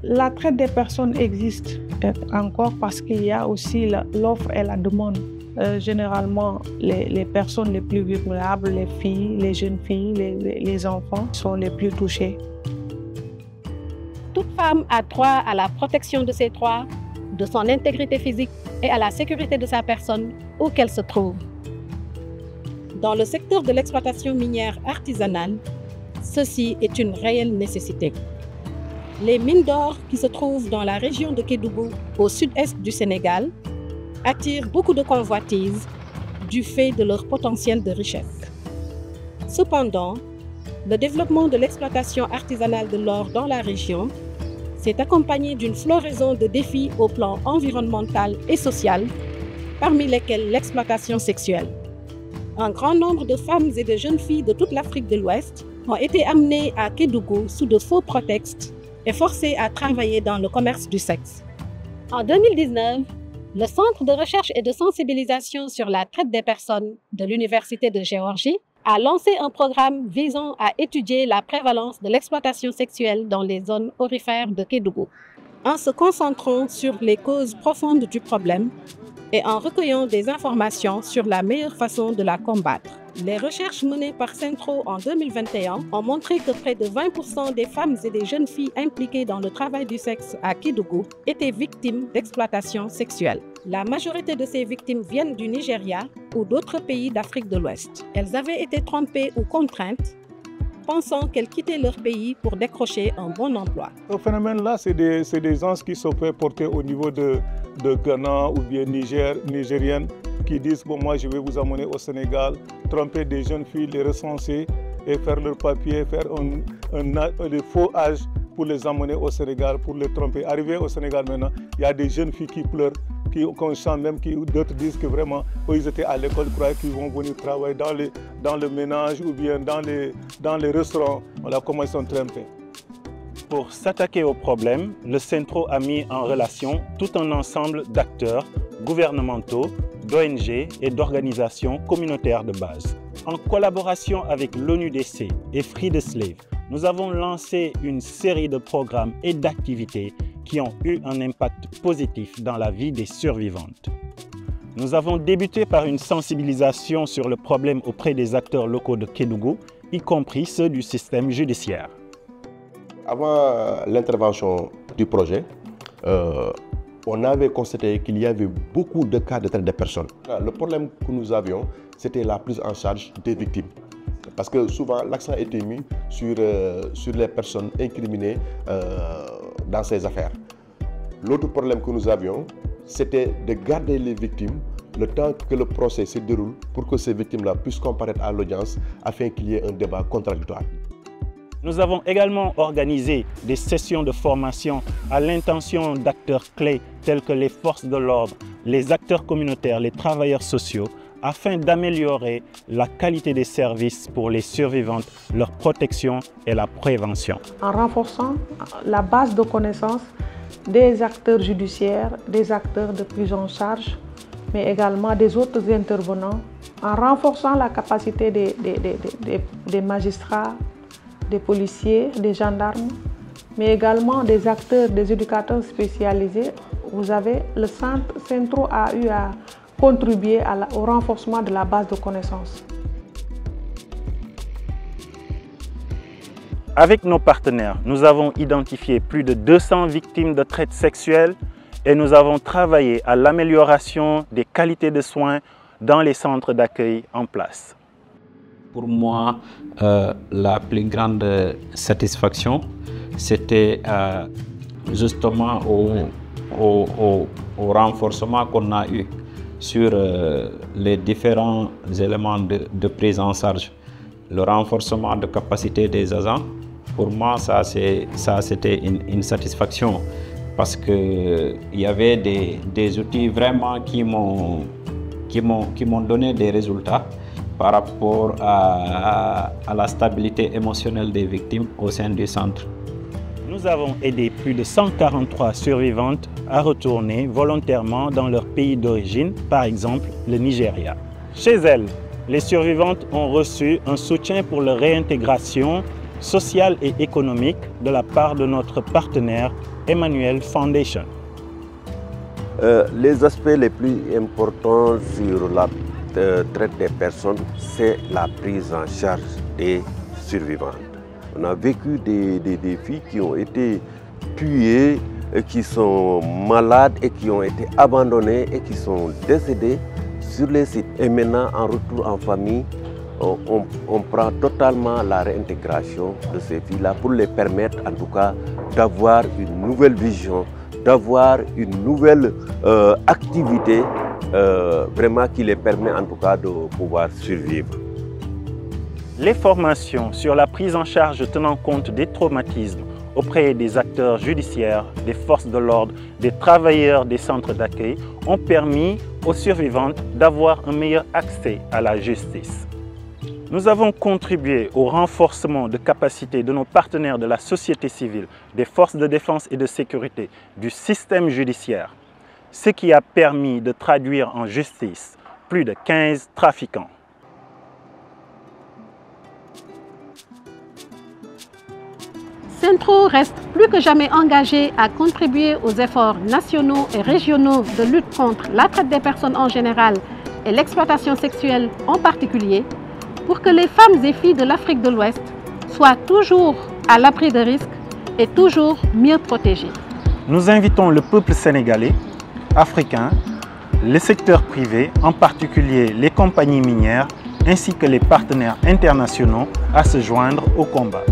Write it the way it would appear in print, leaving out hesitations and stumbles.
La traite des personnes existe encore parce qu'il y a aussi l'offre et la demande. Généralement, les personnes les plus vulnérables, les filles, les jeunes filles, les enfants sont les plus touchés. Toute femme a droit à la protection de ses droits, de son intégrité physique et à la sécurité de sa personne où qu'elle se trouve. Dans le secteur de l'exploitation minière artisanale, ceci est une réelle nécessité. Les mines d'or qui se trouvent dans la région de Kédougou, au sud-est du Sénégal, attirent beaucoup de convoitises du fait de leur potentiel de richesse. Cependant, le développement de l'exploitation artisanale de l'or dans la région s'est accompagné d'une floraison de défis au plan environnemental et social, parmi lesquels l'exploitation sexuelle. Un grand nombre de femmes et de jeunes filles de toute l'Afrique de l'Ouest ont été amenées à Kédougou sous de faux prétextes et forcées à travailler dans le commerce du sexe. En 2019, le Centre de recherche et de sensibilisation sur la traite des personnes de l'Université de Géorgie a lancé un programme visant à étudier la prévalence de l'exploitation sexuelle dans les zones aurifères de Kédougou. En se concentrant sur les causes profondes du problème et en recueillant des informations sur la meilleure façon de la combattre. Les recherches menées par Centro en 2021 ont montré que près de 20% des femmes et des jeunes filles impliquées dans le travail du sexe à Kédougou étaient victimes d'exploitation sexuelle. La majorité de ces victimes viennent du Nigeria ou d'autres pays d'Afrique de l'Ouest. Elles avaient été trompées ou contraintes, pensant qu'elles quittaient leur pays pour décrocher un bon emploi. Ce phénomène-là, c'est des gens qui se peuvent porter au niveau de Ghana ou bien nigériennes qui disent bon, moi je vais vous amener au Sénégal, tromper des jeunes filles, les recenser et faire leurs papiers, faire des faux âges pour les amener au Sénégal, pour les tromper. Arrivé au Sénégal maintenant, il y a des jeunes filles qui pleurent, qu'on chante même, d'autres disent que vraiment, eux, ils étaient à l'école, croyaient qu'ils vont venir travailler dans le ménage ou bien dans les restaurants. Voilà comment ils sont trompés. Pour s'attaquer au problème, le Centro a mis en relation tout un ensemble d'acteurs gouvernementaux, d'ONG et d'organisations communautaires de base. En collaboration avec l'ONUDC et Free the Slave, nous avons lancé une série de programmes et d'activités qui ont eu un impact positif dans la vie des survivantes. Nous avons débuté par une sensibilisation sur le problème auprès des acteurs locaux de Kédougou, y compris ceux du système judiciaire. Avant l'intervention du projet, on avait constaté qu'il y avait beaucoup de cas de traite des personnes. Le problème que nous avions, c'était la prise en charge des victimes. Parce que souvent, l'accent était mis sur les personnes incriminées dans ces affaires. L'autre problème que nous avions, c'était de garder les victimes le temps que le procès se déroule pour que ces victimes-là puissent comparaître à l'audience afin qu'il y ait un débat contradictoire. Nous avons également organisé des sessions de formation à l'intention d'acteurs clés tels que les forces de l'ordre, les acteurs communautaires, les travailleurs sociaux, afin d'améliorer la qualité des services pour les survivantes, leur protection et la prévention. En renforçant la base de connaissances des acteurs judiciaires, des acteurs de prise en charge, mais également des autres intervenants, en renforçant la capacité des magistrats, des policiers, des gendarmes, mais également des acteurs, des éducateurs spécialisés. Vous avez le Centro a eu à contribuer au renforcement de la base de connaissances. Avec nos partenaires, nous avons identifié plus de 200 victimes de traite sexuelle et nous avons travaillé à l'amélioration des qualités de soins dans les centres d'accueil en place. Pour moi, la plus grande satisfaction, c'était justement au renforcement qu'on a eu sur les différents éléments de prise en charge. Le renforcement de capacité des agents, pour moi, ça c'était une satisfaction parce qu'il y avait des outils vraiment qui m'ont donné des résultats par rapport à la stabilité émotionnelle des victimes au sein du centre. Nous avons aidé plus de 143 survivantes à retourner volontairement dans leur pays d'origine, par exemple le Nigeria. Chez elles, les survivantes ont reçu un soutien pour leur réintégration sociale et économique de la part de notre partenaire Emmanuel Foundation. Les aspects les plus importants sur la traite des personnes, c'est la prise en charge des survivantes. On a vécu des filles qui ont été tuées, qui sont malades et qui ont été abandonnées et qui sont décédées sur les sites. Et maintenant, en retour en famille, on prend totalement la réintégration de ces filles-là pour les permettre en tout cas d'avoir une nouvelle vision, d'avoir une nouvelle activité vraiment qui les permet en tout cas de pouvoir survivre. Les formations sur la prise en charge tenant compte des traumatismes auprès des acteurs judiciaires, des forces de l'ordre, des travailleurs des centres d'accueil ont permis aux survivantes d'avoir un meilleur accès à la justice. Nous avons contribué au renforcement de capacités de nos partenaires de la société civile, des forces de défense et de sécurité, du système judiciaire, ce qui a permis de traduire en justice plus de 15 trafiquants. Centro reste plus que jamais engagé à contribuer aux efforts nationaux et régionaux de lutte contre la traite des personnes en général et l'exploitation sexuelle en particulier, pour que les femmes et filles de l'Afrique de l'Ouest soient toujours à l'abri de risques et toujours mieux protégées. Nous invitons le peuple sénégalais, africain, le secteur privé, en particulier les compagnies minières, ainsi que les partenaires internationaux à se joindre au combat.